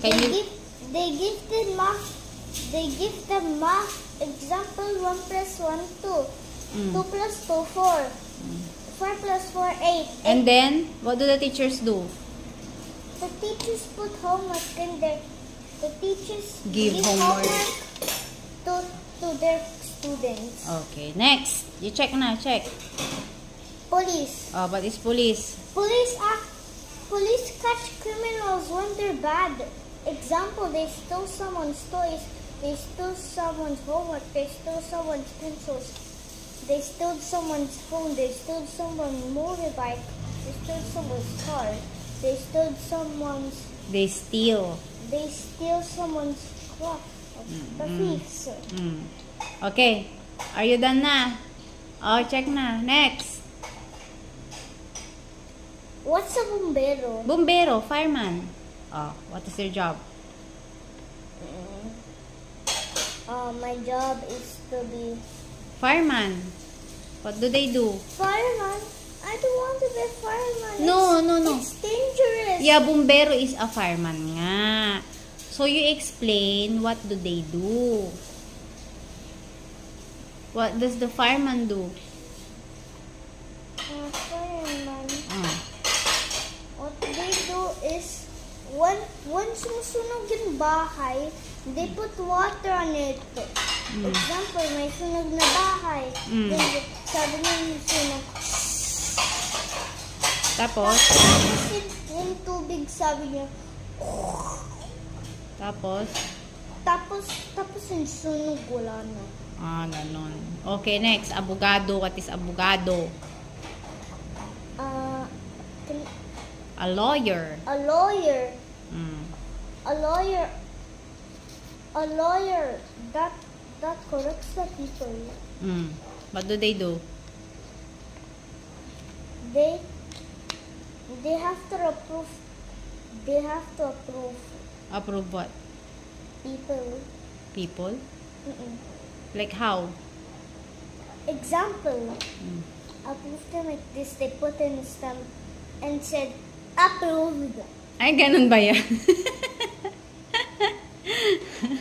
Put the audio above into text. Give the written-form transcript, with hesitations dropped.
Can you... They give the math example 1 plus 1 2, 2 plus 2 4, 4 plus 4 8. And then what do the teachers do? The teachers put homework in there. The teachers Give homework to their students. Okay, next. You check na, check. Police. Oh, what is police? Police catch criminals when they're bad. Example, they stole someone's toys, they stole someone's homework, they stole someone's pencils, they stole someone's phone, they stole someone's motorbike, they stole someone's car, they stole someone's... They steal. They steal someone's clock. The thieves. Okay. Are you done na? Oh, check na. Next. What's a bombero? Bombero, fireman. Oh, what is your job? My job is to be... Fireman. What do they do? Fireman? I don't want to be fireman. No. It's dangerous. Yeah, bombero is a fireman nga. So, you explain what do they do. What does the fireman do? Fireman. What they do is, when sumusunog yung bahay, they put water on it. Example, may sunog na bahay. Then, sabi niya yung sunog. Tapos? Yung tubig, sabi niya. Tapos yung sunog, wala na. Ah, ganon. Okay, next. Abogado. What is abogado? A lawyer. A lawyer. A lawyer that corrects the people. What do they do? They have to approve. They have to approve. Approve what? People. People? Like how? Example. Approve them like this. They put in a stamp and said approved. Ay, ganun ba yan?